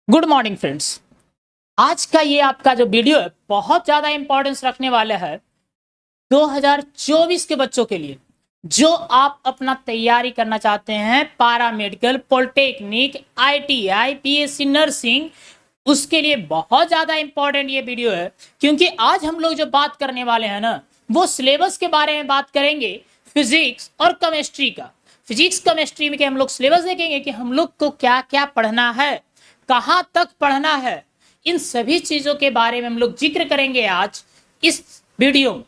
Good morning friends. आज का ये आपका जो वीडियो है बहुत ज्यादा इंपॉर्टेंस रखने वाला है 2024 के बच्चों के लिए, जो आप अपना तैयारी करना चाहते हैं पारा medical, polytechnic, ITI, BSc nursing. उसके लिए बहुत ज्यादा इंपॉर्टेंट ये वीडियो है, क्योंकि आज हम लोग जो बात करने वाले हैं ना, वो सिलेबस के बारे में बात करेंगे, फिजिक्स और केमिस्ट्री का। फिजिक्स केमिस्ट्री में के हम लोग सिलेबस देखेंगे कि हम लोग को क्या क्या पढ़ना है, कहां तक पढ़ना है। इन सभी चीजों के बारे में हम लोग जिक्र करेंगे आज इस वीडियो में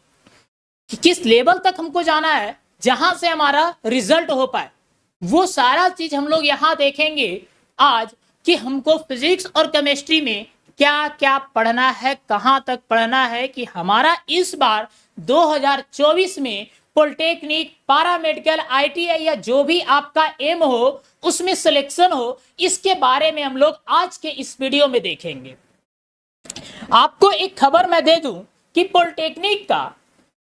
कि किस लेवल तक हमको जाना है, जहां से हमारा रिजल्ट हो पाए। वो सारा चीज हम लोग यहां देखेंगे आज कि हमको फिजिक्स और केमिस्ट्री में क्या क्या पढ़ना है, कहां तक पढ़ना है, कि हमारा इस बार 2024 में पॉलिटेक्निक, पारामेडिकल, आईटीआई या जो भी आपका एम हो उसमें सिलेक्शन हो। इसके बारे में हम लोग आज के इस वीडियो में देखेंगे। आपको एक खबर मैं दे दूं कि पॉलिटेक्निक का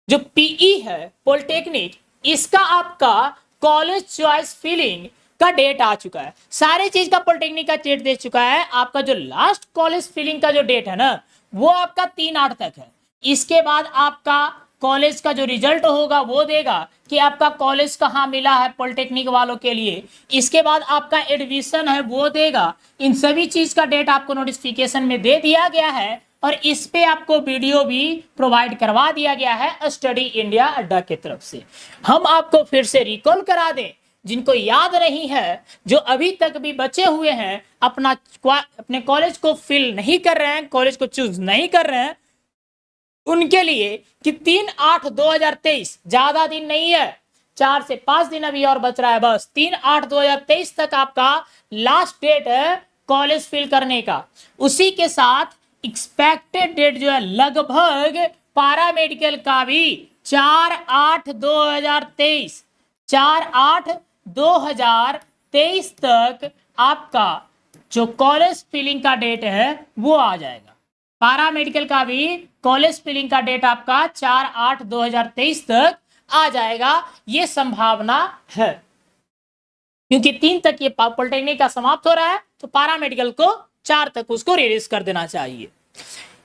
जो पीई है, पॉलिटेक्निक, इसका आपका कॉलेज चॉइस फिलिंग का डेट आ चुका है। सारे चीज का पॉलिटेक्निक का डेट दे चुका है। आपका जो लास्ट कॉलेज फिलिंग का जो डेट है ना, वो आपका 3/8 तक है। इसके बाद आपका कॉलेज का जो रिजल्ट होगा वो देगा कि आपका कॉलेज कहाँ मिला है पॉलिटेक्निक वालों के लिए। इसके बाद आपका एडमिशन है वो देगा। इन सभी चीज का डेट आपको नोटिफिकेशन में दे दिया गया है और इस पे आपको वीडियो भी प्रोवाइड करवा दिया गया है स्टडी इंडिया अड्डा की तरफ से। हम आपको फिर से रिकॉल करा दें, जिनको याद नहीं है, जो अभी तक भी बचे हुए हैं, अपने कॉलेज को फिल नहीं कर रहे हैं, कॉलेज को चूज नहीं कर रहे हैं, उनके लिए कि 3/8/2023, ज्यादा दिन नहीं है, 4 से 5 दिन अभी और बच रहा है। बस 3/8/2023 तक आपका लास्ट डेट है कॉलेज फिल करने का। उसी के साथ एक्सपेक्टेड डेट जो है लगभग पारामेडिकल का भी 4/8/2023, 4/8/2023 तक आपका जो कॉलेज फिलिंग का डेट है वो आ जाएगा। पारामेडिकल का भी कॉलेज फिलिंग का डेट आपका 4/8/2023 तक आ जाएगा, ये संभावना है। क्योंकि 3 तक ये पॉलिटेक्निक का समाप्त हो रहा है, तो पारामेडिकल को 4 तक उसको रिलीज कर देना चाहिए।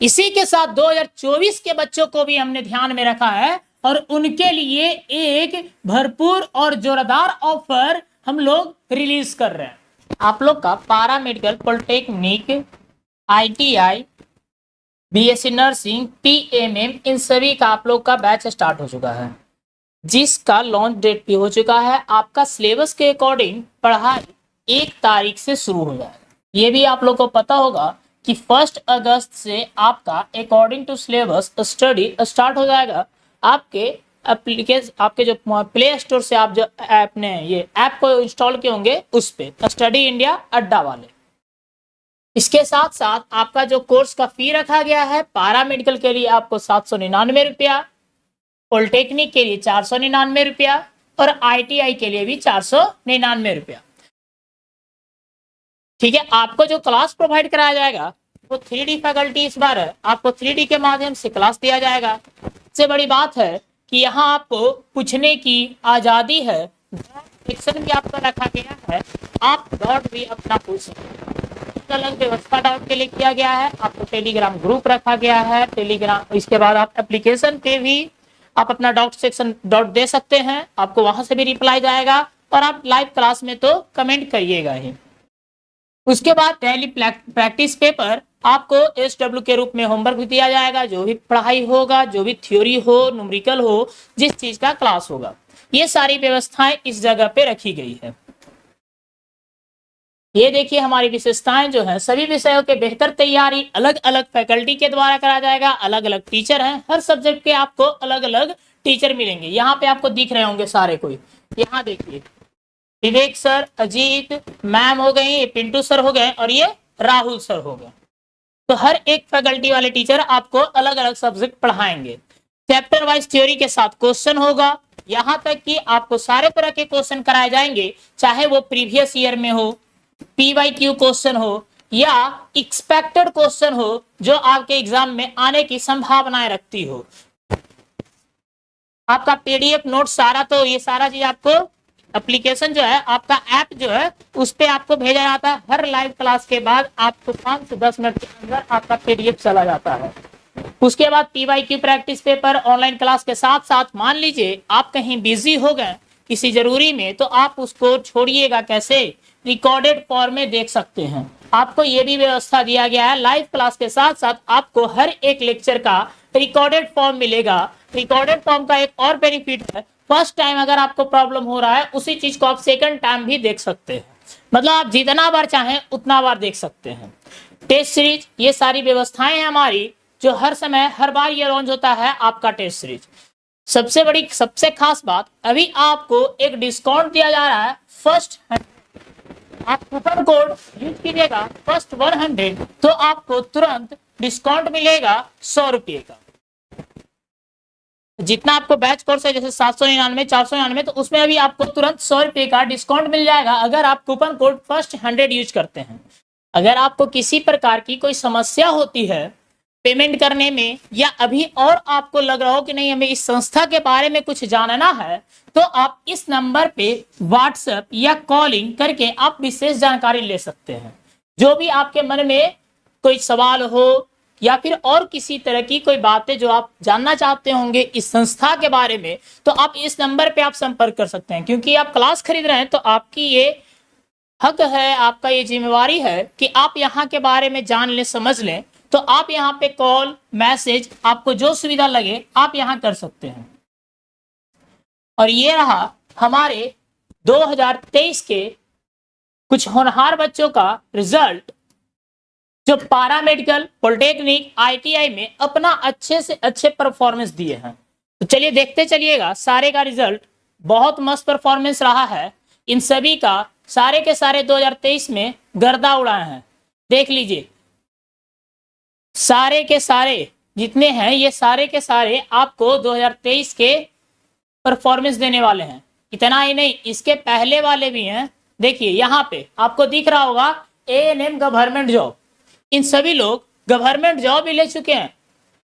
इसी के साथ 2024 के बच्चों को भी हमने ध्यान में रखा है और उनके लिए एक भरपूर और जोरदार ऑफर हम लोग रिलीज कर रहे हैं। आप लोग का paramedical, polytechnic, ITI, BSc nursing, PMM, इन सभी का आप लोग का बैच स्टार्ट हो चुका है, जिसका लॉन्च डेट भी हो चुका है। आपका सिलेबस के अकॉर्डिंग पढ़ाई 1 तारीख से शुरू हो जाएगा। ये भी आप लोग को पता होगा कि 1 अगस्त से आपका according to syllabus study start हो जाएगा। आपके जो प्ले स्टोर से आप जो ये ऐप को इंस्टॉल किए होंगे उस पे स्टडी इंडिया अड्डा वाले। इसके साथ साथ आपका जो कोर्स का फी रखा गया है, पारामेडिकल के लिए आपको 799 रुपया, पॉलिटेक्निक के लिए 499 रुपया और आईटीआई के लिए भी 499 रुपया। ठीक है, आपको जो क्लास प्रोवाइड कराया जाएगा वो 3D फैकल्टी इस बार है। आपको 3D के माध्यम से क्लास दिया जाएगा। सबसे बड़ी बात है कि यहाँ आपको पूछने की आजादी है। सेक्शन भी आपका रखा गया है, आप डाउट भी अपना पूछ सकते हैं। अलग व्यवस्था डाउट के लिए किया गया है। आपको टेलीग्राम ग्रुप रखा गया है, टेलीग्राम। इसके बाद आप एप्लीकेशन पे भी आप अपना डाउट सेक्शन डाउट दे सकते हैं, आपको वहां से भी रिप्लाई जाएगा और आप लाइव क्लास में तो कमेंट करिएगा ही। उसके बाद डेली प्रैक्टिस पेपर आपको SW के रूप में होमवर्क भी दिया जाएगा। जो भी पढ़ाई होगा, जो भी थ्योरी हो, न्यूमेरिकल हो, जिस चीज का क्लास होगा, ये सारी व्यवस्थाएं इस जगह पे रखी गई है। ये देखिए हमारी विशेषताएं जो है, सभी विषयों के बेहतर तैयारी अलग अलग फैकल्टी के द्वारा करा जाएगा। अलग अलग टीचर हैं, हर सब्जेक्ट के आपको अलग अलग टीचर मिलेंगे। यहाँ पे आपको दिख रहे होंगे सारे कोई। यहाँ देखिए विवेक सर, अजीत मैम हो गई, पिंटू सर हो गए और ये राहुल सर हो गए। तो हर एक फैकल्टी वाले टीचर आपको अलग अलग सब्जेक्ट पढ़ाएंगे। चैप्टर वाइज थ्योरी के साथ क्वेश्चन होगा। यहाँ तक कि आपको सारे तरह के क्वेश्चन कराए जाएंगे, चाहे वो प्रीवियस ईयर में हो, PYQ क्वेश्चन हो या एक्सपेक्टेड क्वेश्चन हो, जो आपके एग्जाम में आने की संभावनाएं रखती हो। आपका PDF नोट सारा, तो ये सारा चीज आपको एप्लीकेशन जो है आपका ऐप जो है उस पे आपको भेजा जाता है। हर लाइव क्लास के बाद आपको 5 से 10 मिनट के अंदर आपका पीडीएफ चला जाता है। उसके बाद PYQ practice paper online class के साथ साथ मान लीजिए आप कहीं बिजी हो गए किसी जरूरी में, तो आप उसको छोड़िएगा कैसे, रिकॉर्डेड फॉर्म में देख सकते हैं। आपको ये भी व्यवस्था दिया गया है, लाइव क्लास के साथ साथ आपको हर एक लेक्चर का रिकॉर्डेड फॉर्म मिलेगा। रिकॉर्डेड फॉर्म का एक और बेनिफिट है, फर्स्ट टाइम अगर आपको प्रॉब्लम हो रहा है उसी चीज को आप सेकंड टाइम भी देख सकते हैं, मतलब आप जितना बार चाहें उतना बार देख सकते हैं। टेस्ट सीरीज, ये सारी व्यवस्थाएं हैं हमारी, जो हर समय हर बार ये लॉन्च होता है आपका टेस्ट सीरीज। सबसे बड़ी सबसे खास बात, अभी आपको एक डिस्काउंट दिया जा रहा है फर्स्ट, आप कूपन कोड यूज कीजिएगा फर्स्ट 100 तो आपको तुरंत डिस्काउंट मिलेगा 100 रुपये का। जितना आपको बैच कोर्स है जैसे 799 499, तो उसमें अभी आपको तुरंत 100 रुपये का डिस्काउंट मिल जाएगा अगर आप कूपन कोड फर्स्ट 100 यूज करते हैं। अगर आपको किसी प्रकार की कोई समस्या होती है पेमेंट करने में, या अभी और आपको लग रहा हो कि नहीं हमें इस संस्था के बारे में कुछ जानना है, तो आप इस नंबर पे व्हाट्सएप या कॉलिंग करके आप विशेष जानकारी ले सकते हैं। जो भी आपके मन में कोई सवाल हो या फिर और किसी तरह की कोई बातें जो आप जानना चाहते होंगे इस संस्था के बारे में, तो आप इस नंबर पे आप संपर्क कर सकते हैं। क्योंकि आप क्लास खरीद रहे हैं तो आपकी ये हक है, आपका ये जिम्मेवारी है कि आप यहाँ के बारे में जान लें, समझ लें। तो आप यहाँ पे कॉल मैसेज आपको जो सुविधा लगे आप यहाँ कर सकते हैं। और ये रहा हमारे 2023 के कुछ होनहार बच्चों का रिजल्ट, जो पारा मेडिकल, पॉलिटेक्निक, आईटीआई में अपना अच्छे से अच्छे परफॉर्मेंस दिए हैं। तो चलिए देखते चलिएगा, सारे का रिजल्ट बहुत मस्त परफॉर्मेंस रहा है। इन सभी का सारे के सारे 2023 में गर्दा उड़ाए हैं। देख लीजिए, सारे के सारे जितने हैं ये सारे के सारे आपको 2023 के परफॉर्मेंस देने वाले हैं। इतना ही नहीं, इसके पहले वाले भी हैं। देखिए यहाँ पे आपको दिख रहा होगा एएनएम गवर्नमेंट जॉब, इन सभी लोग गवर्नमेंट जॉब भी ले चुके हैं।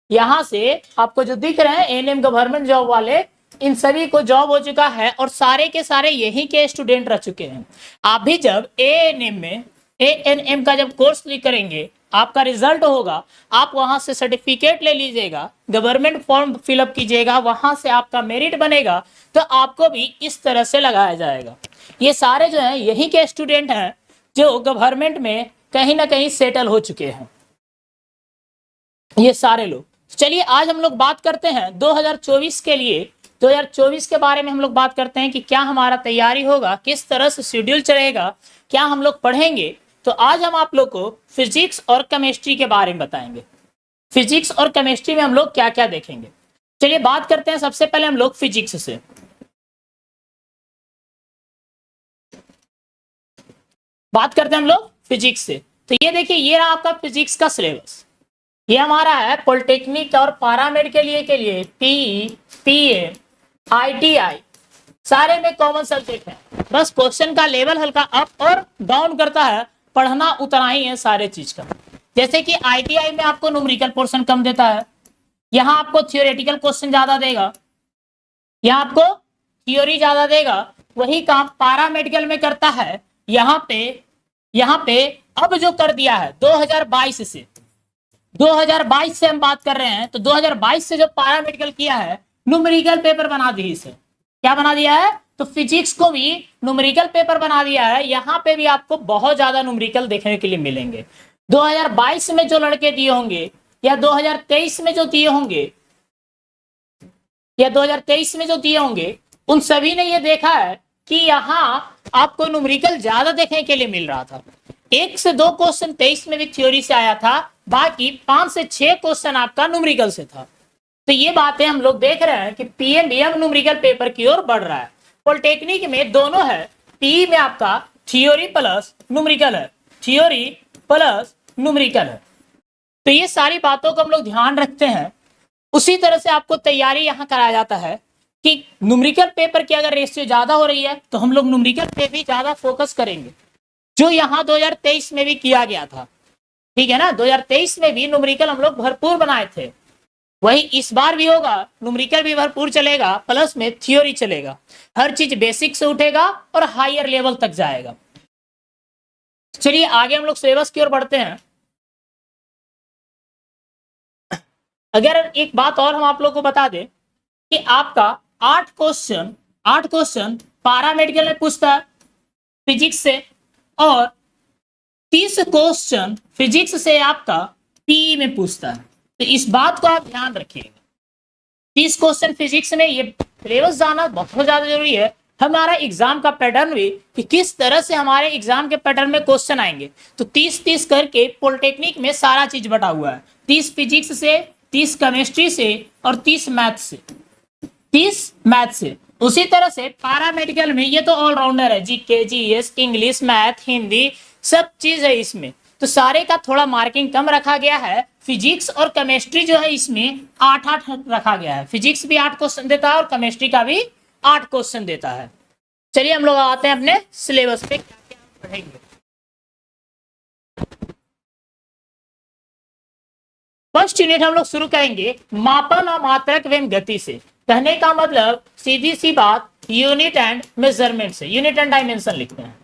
यहाँ से आपको जो दिख रहे हैं एएनएम गवर्नमेंट जॉब वाले, इन सभी को जॉब हो चुका है और सारे के सारे यही के स्टूडेंट रह चुके हैं। आप भी जब एएनएम में एएनएम का जब कोर्स करेंगे, आपका रिजल्ट होगा, आप वहां से सर्टिफिकेट ले लीजिएगा, गवर्नमेंट फॉर्म फिलअप कीजिएगा, वहां से आपका मेरिट बनेगा, तो आपको भी इस तरह से लगाया जाएगा। ये सारे जो हैं यही के स्टूडेंट हैं जो गवर्नमेंट में कहीं ना कहीं सेटल हो चुके हैं, ये सारे लोग। चलिए आज हम लोग बात करते हैं 2024 के लिए, 2024 के बारे में हम लोग बात करते हैं कि क्या हमारा तैयारी होगा, किस तरह से शेड्यूल चलेगा, क्या हम लोग पढ़ेंगे। तो आज हम आप लोग को फिजिक्स और केमिस्ट्री के बारे में बताएंगे। फिजिक्स और केमिस्ट्री में हम लोग क्या क्या देखेंगे। चलिए बात करते हैं सबसे पहले हम लोग फिजिक्स से। बात करते हैं हम लोग फिजिक्स से। तो ये देखिए, ये रहा आपका फिजिक्स का सिलेबस। ये हमारा है पॉलिटेक्निक और पारामेड के लिए पीई, पीए, आईटीआई सारे में कॉमन सब्जेक्ट है। बस क्वेश्चन का लेवल हल्का अप और डाउन करता है, पढ़ना उतना ही है सारे चीज का। जैसे कि आईटीआई में आपको न्यूमेरिकल पोर्शन कम देता है, यहाँ आपको थियोरेटिकल क्वेश्चन ज्यादा देगा, यहाँ आपको थियोरी ज्यादा देगा। वही काम पारामेडिकल में करता है। यहाँ पे अब जो कर दिया है 2022 से, 2022 से हम बात कर रहे हैं, तो 2022 से जो पारामेडिकल किया है, न्यूमेरिकल पेपर बना दी इसे। क्या बना दिया है? तो फिजिक्स को भी न्यूमेरिकल पेपर बना दिया है। यहाँ पे भी आपको बहुत ज्यादा न्यूमेरिकल देखने के लिए मिलेंगे। 2022 में जो लड़के दिए होंगे या 2023 में जो दिए होंगे उन सभी ने ये देखा है कि यहाँ आपको न्यूमेरिकल ज्यादा देखने के लिए मिल रहा था। 1 से 2 क्वेश्चन 23 में भी थ्योरी से आया था, बाकी 5 से 6 क्वेश्चन आपका न्यूमेरिकल से था। तो ये बातें हम लोग देख रहे हैं कि पीएमबीएम न्यूमेरिकल पेपर की ओर बढ़ रहा है। पॉलिटेक्निक में दोनों है, पी में आपका थियोरी प्लस न्यूमेरिकल है, थियोरी प्लस न्यूमेरिकल है। तो ये सारी बातों को हम लोग ध्यान रखते हैं। उसी तरह से आपको तैयारी यहाँ कराया जाता है कि न्यूमेरिकल पेपर की अगर रेशियो ज्यादा हो रही है तो हम लोग न्यूमेरिकल पे भी ज्यादा फोकस करेंगे, जो यहाँ 2023 में भी किया गया था। ठीक है ना, 2023 में भी न्यूमेरिकल हम लोग भरपूर बनाए थे, वही इस बार भी होगा, न्यूमेरिकल भी भरपूर चलेगा, प्लस में थ्योरी चलेगा। हर चीज बेसिक से उठेगा और हायर लेवल तक जाएगा। चलिए आगे हम लोग सिलेबस की ओर बढ़ते हैं। अगर एक बात और हम आप लोग को बता दें कि आपका 8 क्वेश्चन पैरामेडिकल में पूछता है फिजिक्स से, और 30 क्वेश्चन फिजिक्स से आपका पीई में पूछता है। तो इस बात को आप ध्यान रखिएगा, 30 क्वेश्चन फिजिक्स में, ये सिलेबस जाना बहुत ज्यादा जरूरी है। हमारा एग्जाम का पैटर्न भी कि किस तरह से हमारे एग्जाम के पैटर्न में क्वेश्चन आएंगे। तो 30-30 करके पॉलिटेक्निक में सारा चीज बटा हुआ है, 30 फिजिक्स से, 30 केमिस्ट्री से और 30 मैथ से, 30 मैथ से। उसी तरह से पैरामेडिकल में ये तो ऑलराउंडर है, GK, GS, English, math, Hindi, सब चीज है इसमें। तो सारे का थोड़ा मार्किंग कम रखा गया है। फिजिक्स और केमिस्ट्री जो है इसमें 8-8 रखा गया है। फिजिक्स भी 8 क्वेश्चन देता है और केमिस्ट्री का भी 8 क्वेश्चन देता है। चलिए हम लोग आते हैं अपने सिलेबस पे, क्या क्या पढ़ेंगे। फर्स्ट यूनिट हम लोग शुरू करेंगे मापन और मात्रक एवं गति से। कहने का मतलब सीधी सी बात, यूनिट एंड मेजरमेंट से, यूनिट एंड डायमेंशन लिखते हैं।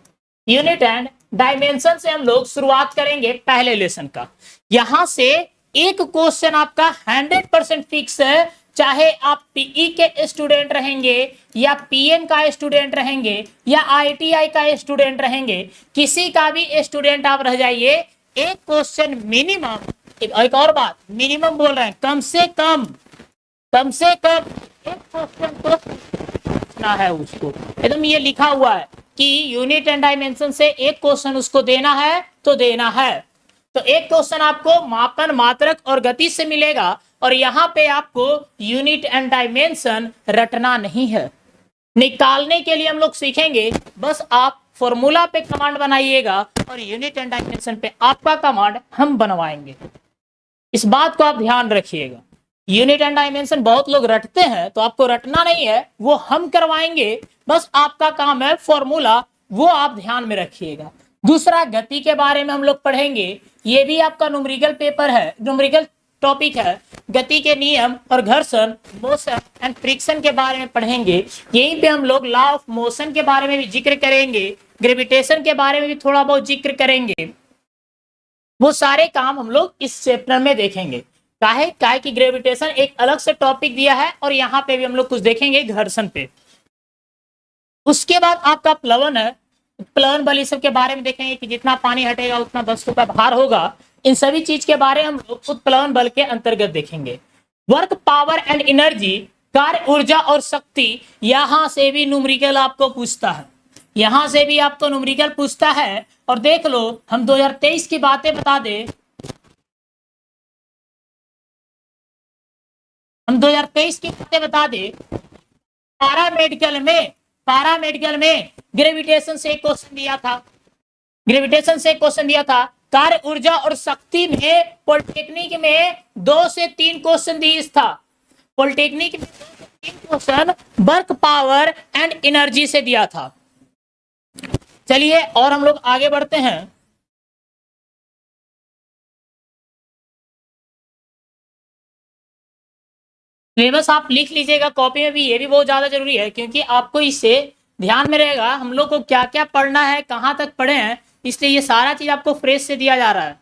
यूनिट एंड डायमेंशन से हम लोग शुरुआत करेंगे पहले लेसन का। यहां से एक क्वेश्चन आपका 100% फिक्स है, चाहे आप पीई के स्टूडेंट रहेंगे या पीएम का स्टूडेंट रहेंगे या आईटीआई का स्टूडेंट रहेंगे, किसी का भी स्टूडेंट आप रह जाइए, एक क्वेश्चन मिनिमम, एक और बात, मिनिमम बोल रहे हैं, कम से कम एक क्वेश्चन तो पूछना है उसको। एकदम ये लिखा हुआ है कि यूनिट एंड डायमेंशन से एक क्वेश्चन उसको देना है तो देना है। तो एक क्वेश्चन आपको मापन, मात्रक और गति से मिलेगा, और यहां पे आपको यूनिट एंड डायमेंशन रटना नहीं है। निकालने के लिए हम लोग सीखेंगे, बस आप फॉर्मूला पे कमांड बनाइएगा और यूनिट एंड डायमेंशन पे आपका कमांड हम बनवाएंगे। इस बात को आप ध्यान रखिएगा। यूनिट एंड डायमेंशन बहुत लोग रटते हैं, तो आपको रटना नहीं है, वो हम करवाएंगे, बस आपका काम है फॉर्मूला, वो आप ध्यान में रखिएगा। दूसरा, गति के बारे में हम लोग पढ़ेंगे। ये भी आपका न्यूमेरिकल पेपर है, न्यूमेरिकल टॉपिक है। गति के नियम और घर्षण, मोशन एंड फ्रिक्शन के बारे में पढ़ेंगे। यहीं पे हम लोग लॉ ऑफ मोशन के बारे में भी जिक्र करेंगे, ग्रेविटेशन के बारे में भी थोड़ा बहुत जिक्र करेंगे। वो सारे काम हम लोग इस चैप्टर में देखेंगे। काहे कि ग्रेविटेशन एक अलग से टॉपिक दिया है, और यहाँ पे भी हम लोग कुछ देखेंगे घर्षण पे। उसके बाद आपका प्लवन है, प्लवन बल, सब के बारे में देखेंगे कि जितना पानी हटेगा उतना वस्तु का भार होगा। इन सभी चीज के बारे में हम लोग उत्प्लवन बल के अंतर्गत देखेंगे। वर्क, पावर एंड एनर्जी, कार्य, ऊर्जा और शक्ति, यहां से भी न्यूमेरिकल आपको पूछता है, यहां से भी आपको न्यूमेरिकल पूछता है। और देख लो, हम 2023 की बातें बता दें, हम 2023 की बातें बता दें। पैरामेडिकल में ग्रेविटेशन से एक क्वेश्चन दिया था, ग्रेविटेशन से एक क्वेश्चन दिया था। कार्य, ऊर्जा और शक्ति में पॉलिटेक्निक में 2 से 3 क्वेश्चन दिया था। पॉलिटेक्निक में 2 से 3 question work, power and energy से दिया था। चलिए और हम लोग आगे बढ़ते हैं। सिलेबस आप लिख लीजिएगा कॉपी में भी, ये भी बहुत ज्यादा जरूरी है, क्योंकि आपको इससे ध्यान में रहेगा हम लोग को क्या क्या पढ़ना है, कहां तक पढ़े हैं, इसलिए ये सारा चीज आपको फ्रेश से दिया जा रहा है।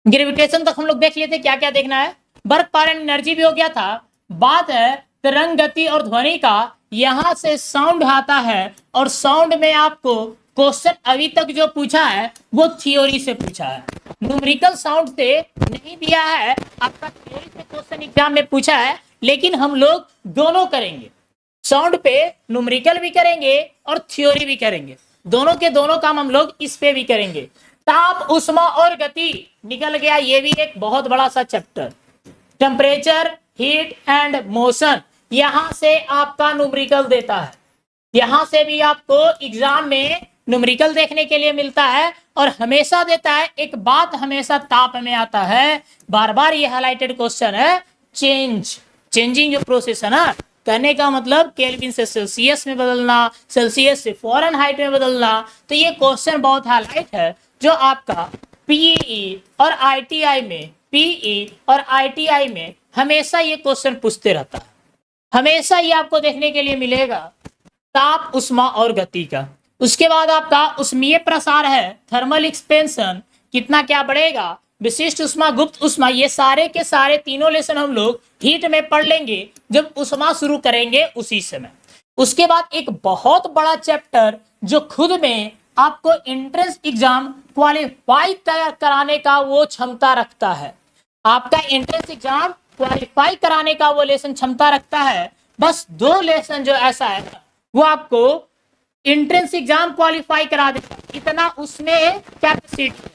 ग्रेविटेशन तक हम लोग देख लेते क्या क्या देखना है। वर्क, पावर एंड एनर्जी भी हो गया था। बात है तरंग, गति और ध्वनि का। यहां से साउंड आता है, और साउंड में आपको क्वेश्चन अभी तक जो पूछा है वो थ्योरी से पूछा है, न्यूमेरिकल साउंड से नहीं दिया है, आपका थ्योरी से क्वेश्चन एग्जाम में पूछा है। लेकिन हम लोग दोनों करेंगे, साउंड पे न्यूमेरिकल भी करेंगे और थ्योरी भी करेंगे, दोनों के दोनों काम हम लोग इस पे भी करेंगे। ताप, उष्मा और गति निकल गया, ये भी एक बहुत बड़ा सा chapter. Temperature, heat and motion, यहां से आपका न्यूमेरिकल देता है, यहां से भी आपको एग्जाम में न्यूमेरिकल देखने के लिए मिलता है, और हमेशा देता है। एक बात हमेशा ताप में आता है, बार बार ये हाईलाइटेड क्वेश्चन है, चेंजिंग जो प्रोसेस है ना, कहने का मतलब केल्विन से सेल्सियस में बदलना, सेल्सियस से फ़ारेनहाइट में बदलना। तो ये क्वेश्चन बहुत हाईलाइट है, जो आपका पीई और आईटीआई में, पीई और आईटीआई में हमेशा ये क्वेश्चन पूछते रहता है, हमेशा ये आपको देखने के लिए मिलेगा, ताप, उष्मा और गति का। उसके बाद आपका उष्मीय प्रसार है, थर्मल एक्सपेंशन, कितना क्या बढ़ेगा, विशिष्ट उष्मा, गुप्त उष्मा, ये सारे के सारे तीनों लेसन हम लोग हीट में पढ़ लेंगे जब उष्मा शुरू करेंगे उसी समय। उसके बाद एक बहुत बड़ा चैप्टर जो खुद में आपको एंट्रेंस एग्जाम क्वालिफाई कराने का वो क्षमता रखता है, आपका एंट्रेंस एग्जाम क्वालिफाई कराने का वो लेसन क्षमता रखता है। बस 2 लेसन जो ऐसा है वो आपको एंट्रेंस एग्जाम क्वालिफाई करा देगा, इतना उसमें कैपेसिटी।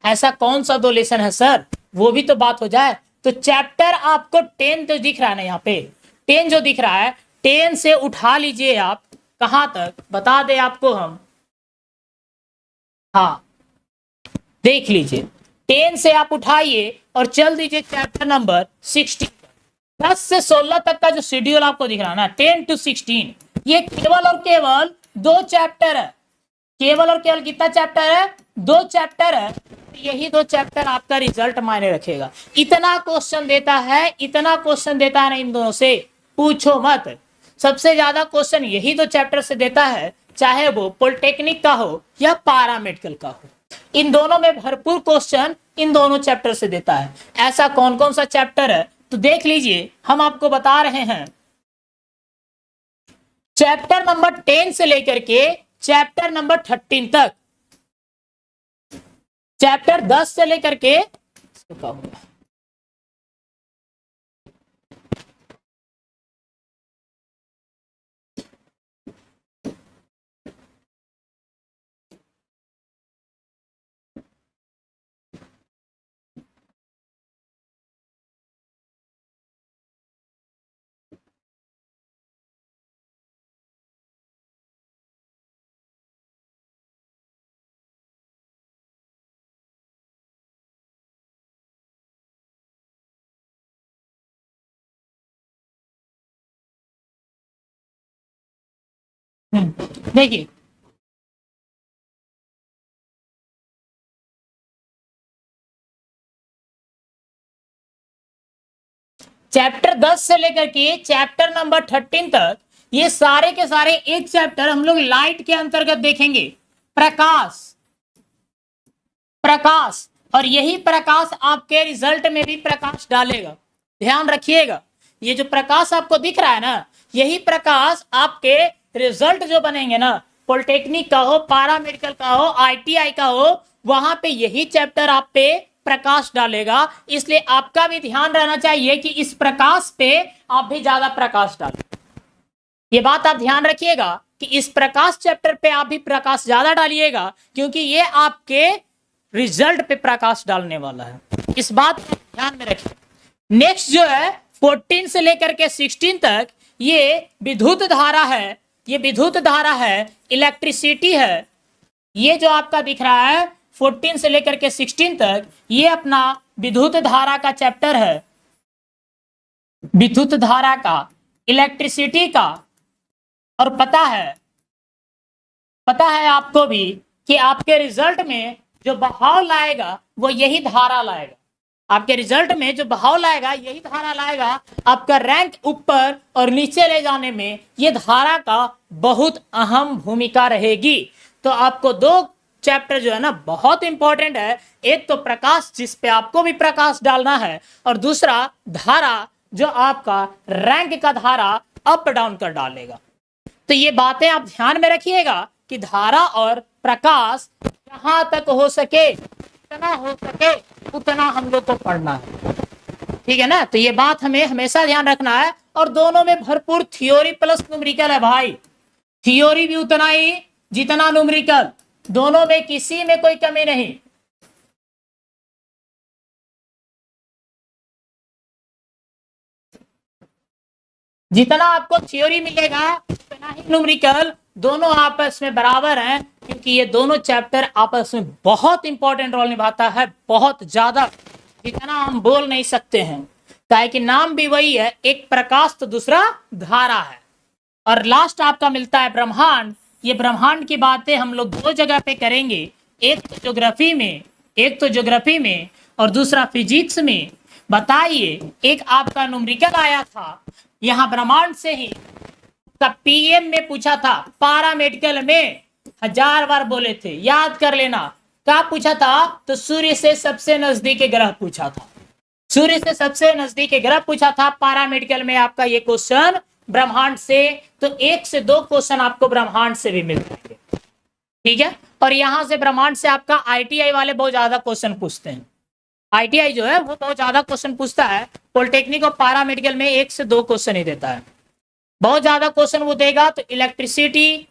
ऐसा कौन सा 2 लेसन है सर, वो भी तो बात हो जाए। तो चैप्टर आपको 10 तो दिख रहा है ना, यहाँ पे 10 जो दिख रहा है, 10 से उठा लीजिए आप, कहां तक बता दे आपको हम, हाँ देख लीजिए, 10 से आप उठाइए और चल दीजिए चैप्टर नंबर 16। 10 से 16 तक का जो शेड्यूल आपको दिख रहा है ना, 10 to 16, ये केवल और केवल 2 चैप्टर है, केवल और केवल कितना चैप्टर है, 2 चैप्टर है। यही 2 चैप्टर आपका रिजल्ट मायने रखेगा। इतना क्वेश्चन देता है, इतना क्वेश्चन देता है ना, इन दोनों से पूछो मत। सबसे ज्यादा क्वेश्चन यही 2 चैप्टर से देता है, चाहे वो पॉलिटेक्निक का हो या पैरामेडिकल का हो, इन दोनों में भरपूर क्वेश्चन इन दोनों चैप्टर से देता है। ऐसा कौन कौन सा चैप्टर है तो देख लीजिए, हम आपको बता रहे हैं। चैप्टर नंबर 10 से लेकर के चैप्टर नंबर 13 तक, चैप्टर 10 से लेकर के देखिए, चैप्टर 10 से लेकर के चैप्टर नंबर 13 तक ये सारे के सारे एक चैप्टर हम लोग लाइट के अंतर्गत देखेंगे। प्रकाश, प्रकाश, और यही प्रकाश आपके रिजल्ट में भी प्रकाश डालेगा, ध्यान रखिएगा। ये जो प्रकाश आपको दिख रहा है ना, यही प्रकाश आपके रिजल्ट जो बनेंगे ना, पॉलिटेक्निक का हो, पैरामेडिकल का हो, आईटीआई का हो, वहां पे यही चैप्टर आप पे प्रकाश डालेगा। इसलिए आपका भी ध्यान रहना चाहिए कि इस प्रकाश पे आप भी ज्यादा प्रकाश डालें। ये बात आप ध्यान रखिएगा कि इस प्रकाश चैप्टर पे आप भी प्रकाश ज्यादा डालिएगा, क्योंकि ये आपके रिजल्ट पे प्रकाश डालने वाला है। इस बात को ध्यान में रखिए। नेक्स्ट जो है 14 से लेकर के 16 तक ये विद्युत धारा है, ये विद्युत धारा है, इलेक्ट्रिसिटी है। ये जो आपका दिख रहा है 14 से लेकर के 16 तक ये अपना विद्युत धारा का चैप्टर है, विद्युत धारा का, इलेक्ट्रिसिटी का। और पता है आपको भी कि आपके रिजल्ट में जो बहाव लाएगा वो यही धारा लाएगा, आपके रिजल्ट में जो बहाव लाएगा यही धारा लाएगा। आपका रैंक ऊपर और नीचे ले जाने में ये धारा का बहुत अहम भूमिका रहेगी। तो आपको 2 चैप्टर जो है ना बहुत इंपॉर्टेंट है, एक तो प्रकाश जिस पे आपको भी प्रकाश डालना है, और दूसरा धारा जो आपका रैंक का धारा अप डाउन कर डालेगा। तो ये बातें आप ध्यान में रखिएगा कि धारा और प्रकाश जहां तक हो सके, जितना हो सके उतना हम लोग को पढ़ना है, ठीक है ना। तो ये बात हमें हमेशा ध्यान रखना है। और दोनों में भरपूर थ्योरी प्लस न्यूमेरिकल है भाई, थ्योरी भी उतना ही जितना न्यूमेरिकल, दोनों में किसी में कोई कमी नहीं। जितना आपको थ्योरी मिलेगा उतना ही न्यूमेरिकल, दोनों आपस में बराबर हैं, क्योंकि ये दोनों चैप्टर आपस में बहुत इंपॉर्टेंट रोल निभाता है, बहुत ज्यादा, जितना हम बोल नहीं सकते हैं। काहे कि नाम भी वही है, एक प्रकाश तो दूसरा धारा है। और लास्ट आपका मिलता है ब्रह्मांड। ये ब्रह्मांड की बातें हम लोग 2 जगह पे करेंगे, एक तो ज्योग्राफी में और दूसरा फिजिक्स में। बताइए, एक आपका न्यूमेरिकल आया था यहाँ ब्रह्मांड से ही, का पीएम में पूछा था, पैरामेडिकल में 1000 बार बोले थे, याद कर लेना। क्या पूछा था? तो सूर्य से सबसे नजदीक ग्रह पूछा था, सूर्य से सबसे नजदीक ग्रह पूछा था पैरामेडिकल में आपका ये क्वेश्चन ब्रह्मांड से। तो 1 से 2 क्वेश्चन आपको ब्रह्मांड से भी मिल जाएंगे, ठीक है। और यहां से ब्रह्मांड से आपका आईटीआई वाले बहुत ज्यादा क्वेश्चन पूछते हैं, आईटीआई जो है वो बहुत ज्यादा क्वेश्चन पूछता है। पॉलिटेक्निक और पैरामेडिकल में 1 से 2 क्वेश्चन ही देता है, बहुत ज्यादा क्वेश्चन वो देगा तो इलेक्ट्रिसिटी,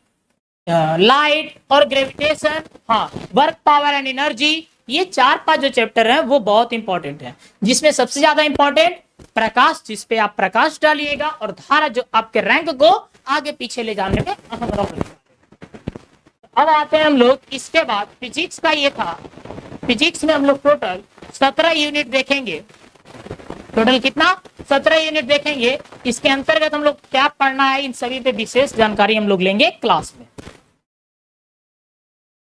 लाइट और ग्रेविटेशन, हाँ, वर्क, पावर एंड एनर्जी, ये 4-5 जो चैप्टर हैं वो बहुत इंपॉर्टेंट है, जिसमें सबसे ज्यादा इंपॉर्टेंट प्रकाश, जिसपे आप प्रकाश डालिएगा, और धारा जो आपके रैंक को आगे पीछे ले जाने में अहम रोल निभाएगा। अब आते हैं हम लोग, इसके बाद फिजिक्स का ये था। फिजिक्स में हम लोग टोटल 17 यूनिट देखेंगे। टोटल कितना? 17 यूनिट देखेंगे। इसके अंतर्गत हम लोग क्या पढ़ना है, इन सभी पे विशेष जानकारी हम लोग लेंगे क्लास में।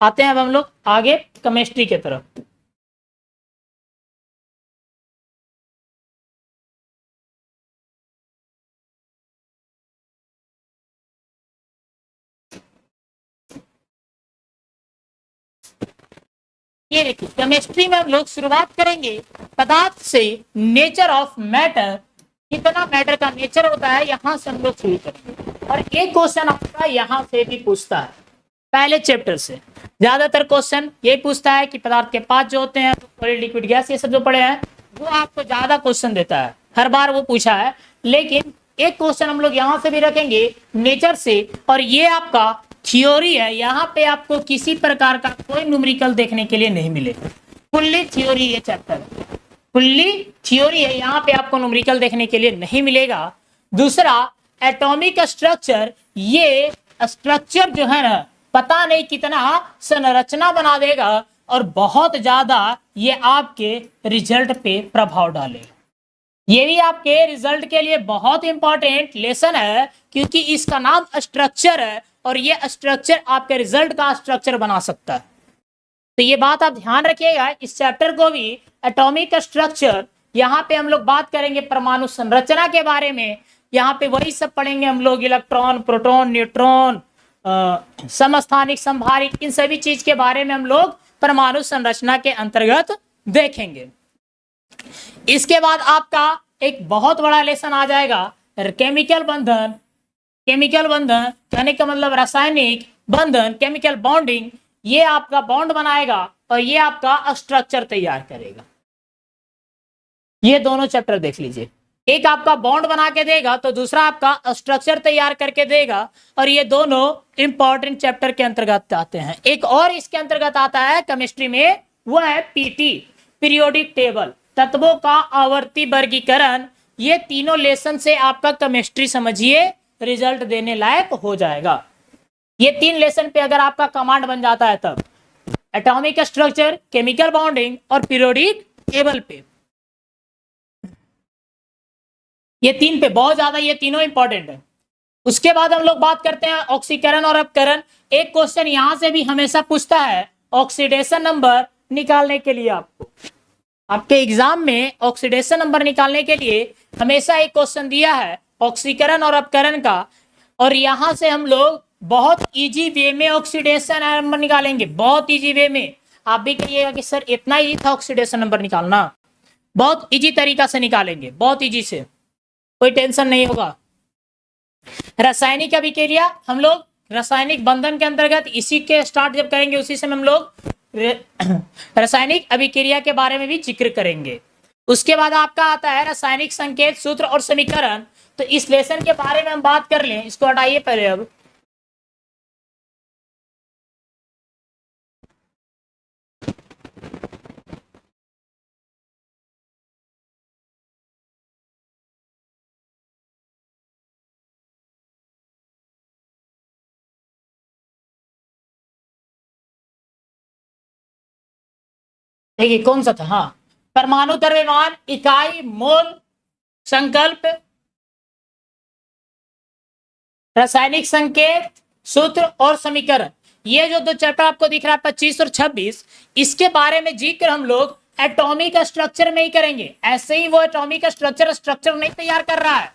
आते हैं अब हम लोग आगे केमिस्ट्री की तरफ। ये देखिए, केमिस्ट्री में हम लोग शुरुआत करेंगे पदार्थ से, नेचर ऑफ मैटर, कितना मैटर का नेचर होता है, यहां से हम लोग शुरू करेंगे। और एक क्वेश्चन आपका यहां से भी पूछता है, पहले चैप्टर से ज्यादातर क्वेश्चन ये पूछता है कि पदार्थ के पास जो होते हैं, सॉलिड, लिक्विड, गैस, ये सब जो पढ़े हैं, वो आपको ज्यादा क्वेश्चन देता है, हर बार वो पूछा है। लेकिन एक क्वेश्चन हम लोग यहाँ से भी रखेंगे नेचर से, और ये आपका थ्योरी है, यहाँ पे आपको किसी प्रकार का कोई न्यूमेरिकल देखने के लिए नहीं मिलेगा, फुल्ली थ्योरी ये चैप्टर है, फुल्ली थ्योरी है, यहाँ पे आपको न्यूमेरिकल देखने के लिए नहीं मिलेगा। दूसरा, एटॉमिक स्ट्रक्चर, ये स्ट्रक्चर जो है ना, पता नहीं कितना संरचना बना देगा, और बहुत ज्यादा ये आपके रिजल्ट पे प्रभाव डालेगा। ये भी आपके रिजल्ट के लिए बहुत इंपॉर्टेंट लेसन है, क्योंकि इसका नाम स्ट्रक्चर है, और ये स्ट्रक्चर आपके रिजल्ट का स्ट्रक्चर बना सकता है। तो ये बात आप ध्यान रखिएगा। इस चैप्टर को भी एटॉमिक स्ट्रक्चर, यहाँ पे हम लोग बात करेंगे परमाणु संरचना के बारे में, यहाँ पे वही सब पढ़ेंगे हम लोग, इलेक्ट्रॉन, प्रोटॉन, न्यूट्रॉन, समस्थानिक, संभारिक, इन सभी चीज के बारे में हम लोग परमाणु संरचना के अंतर्गत देखेंगे। इसके बाद आपका एक बहुत बड़ा लेसन आ जाएगा केमिकल बंधन। केमिकल बंधन कहने का मतलब रासायनिक बंधन, केमिकल बॉन्डिंग, ये आपका बॉन्ड बनाएगा और ये आपका स्ट्रक्चर तैयार करेगा। ये दोनों चैप्टर देख लीजिए, एक आपका बॉन्ड बना के देगा तो दूसरा आपका स्ट्रक्चर तैयार करके देगा, और ये दोनों इंपॉर्टेंट चैप्टर के अंतर्गत आते हैं। एक और इसके अंतर्गत आता है केमिस्ट्री में, वो है पीटी, पीरियोडिक टेबल, तत्वों का आवर्ती वर्गीकरण। ये तीनों लेसन से आपका केमिस्ट्री समझिए रिजल्ट देने लायक हो जाएगा। ये 3 लेसन पे अगर आपका कमांड बन जाता है तब, एटॉमिक स्ट्रक्चर, केमिकल बॉन्डिंग और पीरियोडिक टेबल पे, ये 3 पे बहुत ज्यादा, ये तीनों इंपॉर्टेंट है। उसके बाद हम लोग बात करते हैं ऑक्सीकरण और अपकरण। एक क्वेश्चन यहां से भी हमेशा पूछता है ऑक्सीडेशन नंबर निकालने के लिए। आपके एग्जाम में ऑक्सीडेशन नंबर निकालने के लिए हमेशा एक क्वेश्चन दिया है ऑक्सीकरण और अपकरण का, और यहां से हम लोग बहुत इजी वे में ऑक्सीडेशन नंबर निकालेंगे, बहुत इजी वे में। आप भी कहिएगा कि सर इतना ही था ऑक्सीडेशन नंबर निकालना, बहुत इजी तरीका से निकालेंगे, बहुत इजी से, कोई टेंशन नहीं होगा। रासायनिक अभिक्रिया, हम लोग रासायनिक बंधन के अंतर्गत इसी के स्टार्ट जब करेंगे उसी समय हम लोग रासायनिक अभिक्रिया के बारे में भी जिक्र करेंगे। उसके बाद आपका आता है रासायनिक संकेत, सूत्र और समीकरण। तो इस लेसन के बारे में हम बात कर लें, इसको हटाइए पहले। अब देखिए कौन सा था, हाँ, परमाणु द्रव्यमान, इकाई, मोल, संकल्प, रासायनिक संकेत, सूत्र और समीकरण। ये जो दो चैप्टर आपको दिख रहा है 25 और 26, इसके बारे में जिक्र हम लोग एटॉमिक स्ट्रक्चर में ही करेंगे। ऐसे ही वो एटॉमिक स्ट्रक्चर नहीं तैयार कर रहा है।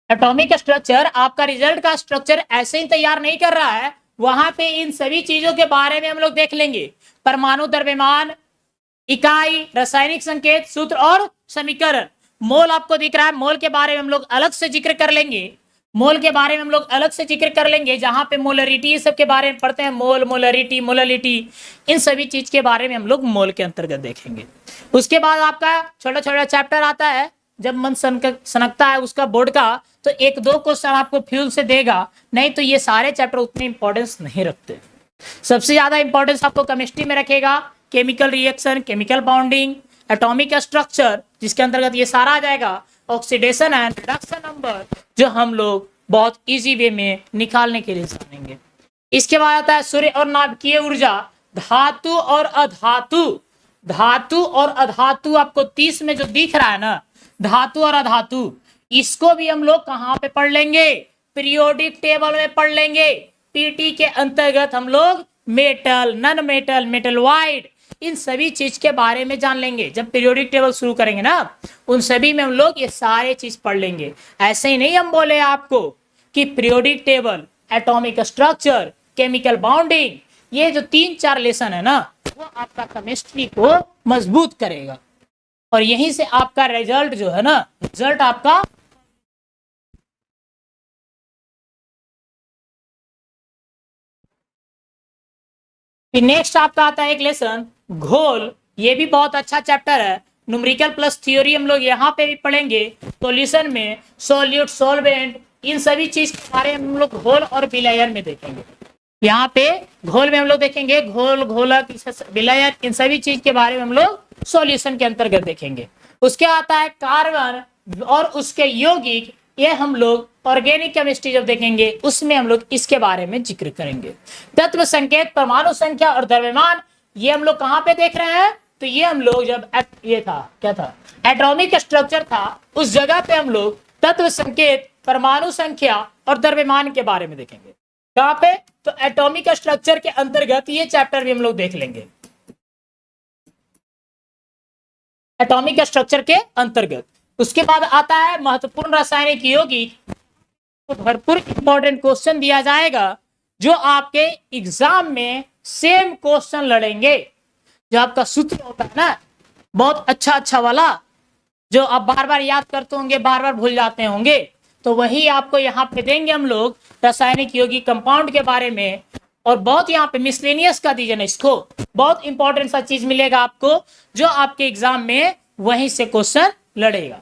एटॉमिक स्ट्रक्चर आपका रिजल्ट का स्ट्रक्चर ऐसे ही तैयार नहीं कर रहा है। वहां पे इन सभी चीजों के बारे में हम लोग देख लेंगे। परमाणु द्रव्यमान, इकाई, रासायनिक संकेत, सूत्र और समीकरण। मोल आपको दिख रहा है, मोल के बारे में हम लोग अलग से जिक्र कर लेंगे। मोल के बारे में हम लोग अलग से जिक्र कर लेंगे, जहां पे मोलरिटी ये सब के बारे में पढ़ते हैं। मोल, मोलरिटी, मोललिटी, इन सभी चीज के बारे में हम लोग मोल के अंतर्गत देखेंगे। उसके बाद आपका छोटा छोटा चैप्टर आता है, जब मन सनकता है उसका बोर्ड का, तो एक दो क्वेश्चन आपको फ्यूल से देगा, नहीं तो ये सारे चैप्टर उतने इंपॉर्टेंस नहीं रखते। सबसे ज्यादा इंपॉर्टेंस आपको केमिस्ट्री में रखेगा, chemical reaction, chemical bonding, atomic structure, जिसके अंतर्गत ये सारा आ जाएगा, ऑक्सीडेशन एंड रिडक्शन नंबर, जो हम लोग बहुत इजी वे में निकालने के लिए जानेंगे। इसके बाद आता है सूर्य और नाभिकीय ऊर्जा, धातु और अधातु। धातु और अधातु आपको 30 में जो दिख रहा है ना, धातु और अधातु, इसको भी हम लोग कहां पे पढ़ लेंगे? पीरियोडिक टेबल में पढ़ लेंगे। पीटी के अंतर्गत हम लोग metal, non metal, metalloid, इन सभी चीज के बारे में जान लेंगे। जब पीरियोडिक टेबल शुरू करेंगे ना, उन सभी में हम लोग ये सारे चीज पढ़ लेंगे। ऐसे ही नहीं हम बोले आपको कि periodic table, atomic structure, chemical bounding, ये जो 3-4 लेसन है ना, वो आपका केमिस्ट्री को मजबूत करेगा। और यहीं से आपका रिजल्ट जो है ना, रिजल्ट आपका नेक्स्ट आपका आता है एक लेसन घोल। ये भी बहुत अच्छा चैप्टर है। न्यूमेरिकल प्लस थ्योरी हम लोग यहाँ पे भी पढ़ेंगे। सॉल्यूशन में सोल्यूट, सॉल्वेंट, इन सभी चीज के बारे में हम लोग घोल और विलयन में देखेंगे। यहाँ पे घोल में हम लोग देखेंगे घोल, घोलक, विलयन, इन सभी चीज के बारे में हम लोग सॉल्यूशन के अंतर्गत देखेंगे। उसके आता है कार्बन और उसके यौगिक, ये हम लोग ऑर्गेनिक केमिस्ट्री जब देखेंगे उसमें हम लोग इसके बारे में जिक्र करेंगे। तत्व संकेत, परमाणु संख्या और द्रव्यमान, ये हम लोग कहां पे देख रहे हैं? तो ये हम लोग जब ये था, क्या था, एटॉमिक स्ट्रक्चर था, उस जगह पे हम लोग तत्व संकेत, परमाणु संख्या और द्रव्यमान के बारे में देखेंगे। कहां पे? तो एटॉमिक स्ट्रक्चर के अंतर्गत ये चैप्टर भी हम लोग देख लेंगे। एटॉमिक स्ट्रक्चर के अंतर्गत उसके बाद आता है महत्वपूर्ण रासायनिक यौगिक। तो भरपूर इंपॉर्टेंट क्वेश्चन दिया जाएगा, जो आपके एग्जाम में सेम क्वेश्चन लड़ेंगे। जो आपका सूत्र होता है ना, बहुत अच्छा वाला, जो आप बार बार याद करते होंगे, बार बार भूल जाते होंगे, तो वही आपको यहाँ पे देंगे हम लोग रासायनिक यौगिक कंपाउंड के बारे में। और बहुत यहाँ पे मिसलेनियस का दीजिए ना, इसको बहुत इंपॉर्टेंट सा चीज मिलेगा आपको, जो आपके एग्जाम में वहीं से क्वेश्चन लड़ेगा।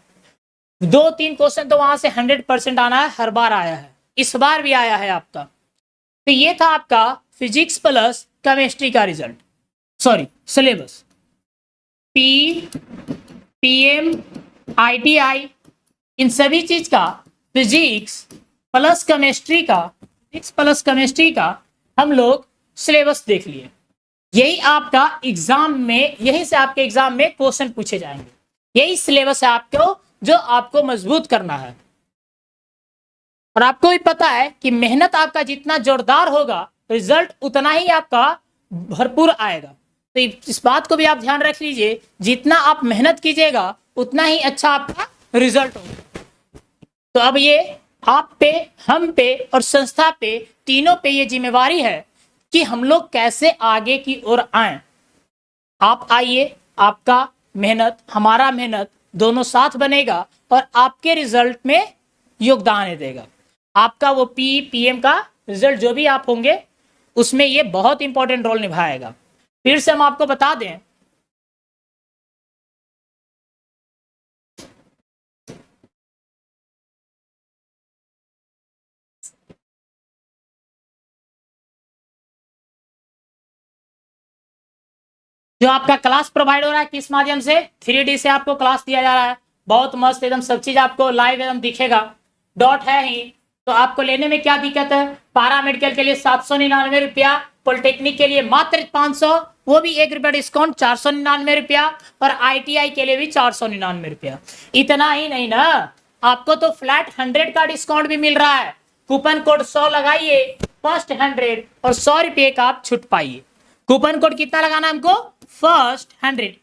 2-3 क्वेश्चन तो वहां से 100% आना है, हर बार आया है, इस बार भी आया है आपका। तो ये था आपका फिजिक्स प्लस केमिस्ट्री का result, sorry syllabus. PM, ITI, इन सभी चीज का फिजिक्स प्लस केमिस्ट्री का हम लोग सिलेबस देख लिए। यही आपका एग्जाम में, यही से आपके एग्जाम में क्वेश्चन पूछे जाएंगे। यही सिलेबस है आपको, जो आपको मजबूत करना है। और आपको भी पता है कि मेहनत आपका जितना जोरदार होगा, रिजल्ट उतना ही आपका भरपूर आएगा। तो इस बात को भी आप ध्यान रख लीजिए, जितना आप मेहनत कीजिएगा उतना ही अच्छा आपका रिजल्ट होगा। तो अब ये आप पे, हम पे और संस्था पे, तीनों पे ये जिम्मेवारी है कि हम लोग कैसे आगे की ओर आए। आप आइए, आपका मेहनत, हमारा मेहनत, दोनों साथ बनेगा और आपके रिजल्ट में योगदान देगा। आपका वो पीएम का रिजल्ट जो भी आप होंगे, उसमें ये बहुत इंपॉर्टेंट रोल निभाएगा। फिर से हम आपको बता दें, जो आपका क्लास प्रोवाइड हो रहा है किस माध्यम से? 3D से आपको क्लास दिया जा रहा है। बहुत मस्त, एकदम सब चीज आपको लाइव एकदम दिखेगा। डॉट है ही, तो आपको लेने में क्या दिक्कत है? पारा मेडिकल के लिए 799 रुपया, पॉलिटेक्निक के लिए मात्र 500, वो भी 1 रुपया डिस्काउंट, 499 रुपया, और ITI के लिए भी 499 रुपया। इतना ही नहीं ना, आपको तो फ्लैट 100 का डिस्काउंट भी मिल रहा है। कूपन कोड 100 लगाइए, फर्स्ट 100 और 100 रुपये का आप छुट पाइए। कूपन कोड कितना लगाना है हमको? फर्स्ट 100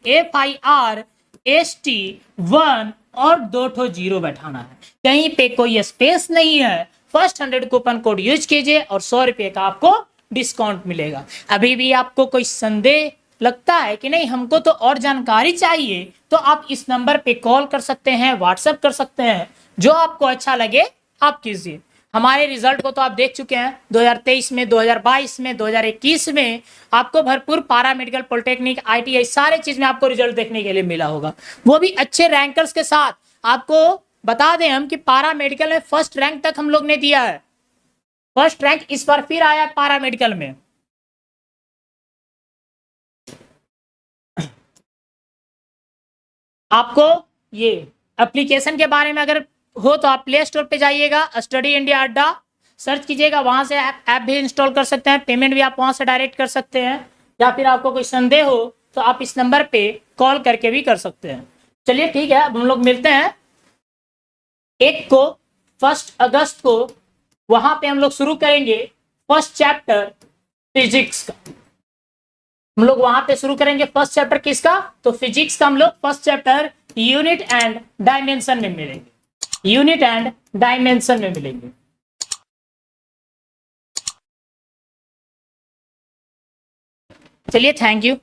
FIRST1 और 2 जीरो बैठाना है, कहीं पे कोई स्पेस नहीं है। फर्स्ट 100 कूपन कोड यूज कीजिए और 100 रुपये का आपको डिस्काउंट मिलेगा। अभी भी आपको कोई संदेह लगता है कि नहीं हमको तो और जानकारी चाहिए, तो आप इस नंबर पे कॉल कर सकते हैं, व्हाट्सएप कर सकते हैं, जो आपको अच्छा लगे आप कीजिए। हमारे रिजल्ट को तो आप देख चुके हैं 2023 में, 2022 में, 2021 में आपको भरपूर पैरामेडिकल, पॉलिटेक्निक, ITI सारे चीज में आपको रिजल्ट देखने के लिए मिला होगा, वो भी अच्छे रैंकर्स के साथ। आपको बता दें हम कि पैरामेडिकल में फर्स्ट रैंक तक हम लोग ने दिया है, फर्स्ट रैंक इस बार फिर आया पैरामेडिकल में। आपको ये एप्लीकेशन के बारे में अगर हो तो आप प्ले स्टोर पे जाइएगा, स्टडी इंडिया अड्डा सर्च कीजिएगा, वहां से ऐप भी इंस्टॉल कर सकते हैं, पेमेंट भी आप वहां से डायरेक्ट कर सकते हैं, या फिर आपको कोई संदेह हो तो आप इस नंबर पे कॉल करके भी कर सकते हैं। चलिए ठीक है, अब हम लोग मिलते हैं 1 अगस्त को, वहां पे हम लोग शुरू करेंगे फर्स्ट चैप्टर फिजिक्स का। हम लोग वहां पे शुरू करेंगे फर्स्ट चैप्टर किसका? तो फिजिक्स का हम लोग first chapter unit and dimension में मिलेंगे, यूनिट एंड डायमेंशन में मिलेंगे। चलिए थैंक यू।